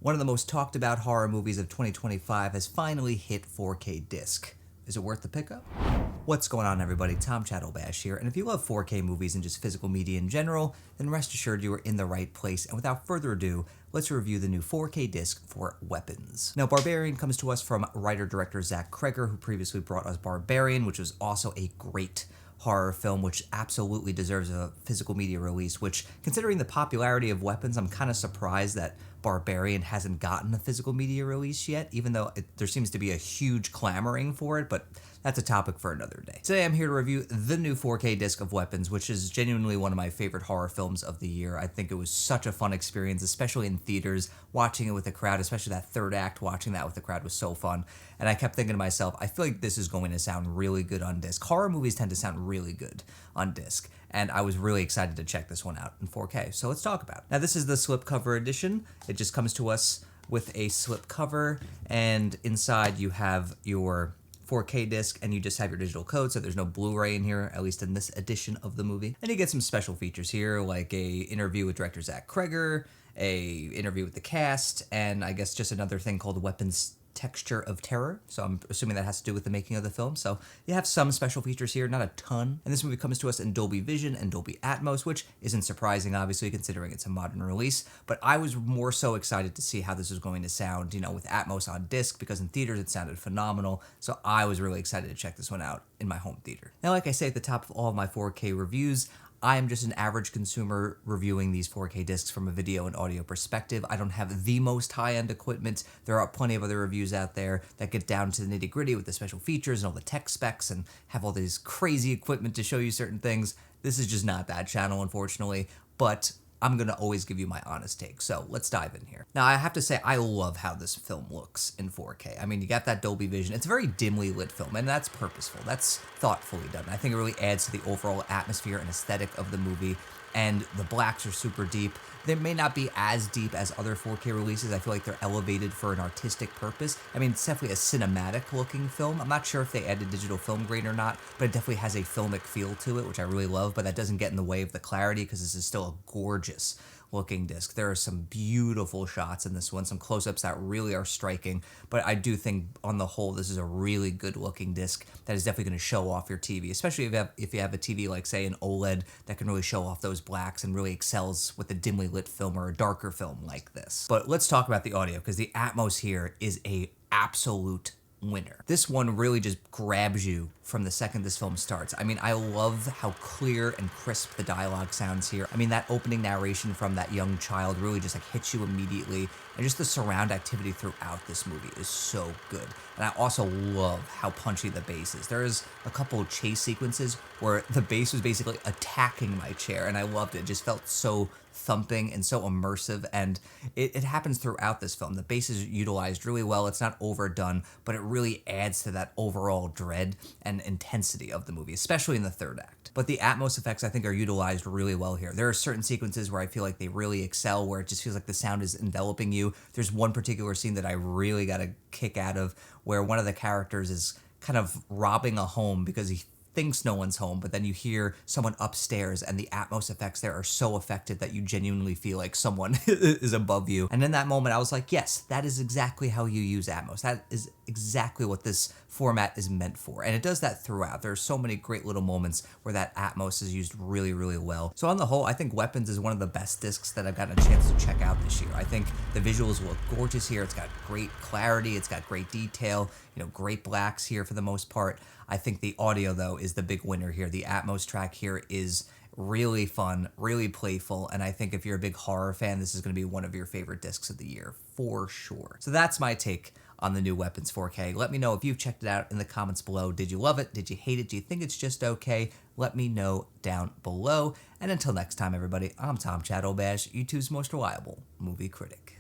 One of the most talked about horror movies of 2025 has finally hit 4K disc. Is it worth the pickup? What's going on, everybody? Tom Chattelbash here, and if you love 4K movies and just physical media in general, then rest assured you are in the right place. And without further ado, let's review the new 4K disc for Weapons. Now, Barbarian comes to us from writer-director Zach Kreger, who previously brought us Barbarian, which was also a great horror film, which absolutely deserves a physical media release, which, considering the popularity of Weapons, I'm kind of surprised that Barbarian hasn't gotten a physical media release yet, even though there seems to be a huge clamoring for it, but that's a topic for another day. Today I'm here to review the new 4K disc of Weapons, which is genuinely one of my favorite horror films of the year. I think it was such a fun experience, especially in theaters, watching it with the crowd, especially that third act, watching that with the crowd was so fun. And I kept thinking to myself, I feel like this is going to sound really good on disc. Horror movies tend to sound really good on disc, and I was really excited to check this one out in 4K. So let's talk about it. Now, this is the slipcover edition. It just comes to us with a slipcover, and inside you have your 4K disc, and you just have your digital code, so there's no Blu-ray in here, at least in this edition of the movie. And you get some special features here, like a interview with director Zach Kreger, a interview with the cast, and I guess just another thing called Weapons Texture of Terror, so I'm assuming that has to do with the making of the film. So you have some special features here, not a ton. And this movie comes to us in Dolby Vision and Dolby Atmos, which isn't surprising, obviously, considering it's a modern release. But I was more so excited to see how this was going to sound, with Atmos on disc, because in theaters it sounded phenomenal. So I was really excited to check this one out in my home theater. Now, like I say at the top of all of my 4K reviews, I am just an average consumer reviewing these 4K discs from a video and audio perspective. I don't have the most high-end equipment. There are plenty of other reviews out there that get down to the nitty-gritty with the special features and all the tech specs and have all this crazy equipment to show you certain things. This is just not that channel, unfortunately, but I'm going to always give you my honest take. So let's dive in here. Now, I have to say, I love how this film looks in 4K. I mean, you got that Dolby Vision. It's a very dimly lit film, and that's purposeful. That's thoughtfully done. I think it really adds to the overall atmosphere and aesthetic of the movie, and the blacks are super deep. They may not be as deep as other 4K releases. I feel like they're elevated for an artistic purpose. I mean, it's definitely a cinematic looking film. I'm not sure if they added digital film grain or not, but it definitely has a filmic feel to it, which I really love, but that doesn't get in the way of the clarity because this is still a gorgeous looking disc. There are some beautiful shots in this one, some close-ups that really are striking, but I do think on the whole this is a really good looking disc that is definitely going to show off your TV, especially if you have a TV like, say, an OLED that can really show off those blacks and really excels with a dimly lit film or a darker film like this. But let's talk about the audio, because the Atmos here is a absolute winner. This one really just grabs you from the second this film starts. I mean, I love how clear and crisp the dialogue sounds here. I mean, that opening narration from that young child really just hits you immediately, and just the surround activity throughout this movie is so good. And I also love how punchy the bass is. There is a couple of chase sequences where the bass was basically attacking my chair, and I loved it. It just felt so thumping and so immersive, and it happens throughout this film. The bass is utilized really well. It's not overdone, but it really adds to that overall dread and intensity of the movie, especially in the third act. But the Atmos effects, I think, are utilized really well here. There are certain sequences where I feel like they really excel, where it just feels like the sound is enveloping you. There's one particular scene that I really got a kick out of, where one of the characters is kind of robbing a home because he thinks no one's home, but then you hear someone upstairs, and the Atmos effects there are so effective that you genuinely feel like someone is above you. And in that moment, I was like, yes, that is exactly how you use Atmos. That is exactly what this format is meant for. And it does that throughout. There are so many great little moments where that Atmos is used really, really well. So on the whole, I think Weapons is one of the best discs that I've gotten a chance to check out this year. I think the visuals look gorgeous here. It's got great clarity. It's got great detail, great blacks here for the most part. I think the audio, though, is the big winner here. The Atmos track here is really fun, really playful, and I think if you're a big horror fan, this is going to be one of your favorite discs of the year, for sure. So that's my take on the new Weapons 4K. Let me know if you've checked it out in the comments below. Did you love it? Did you hate it? Do you think it's just okay? Let me know down below. And until next time, everybody, I'm Tom Chattelbash, YouTube's most reliable movie critic.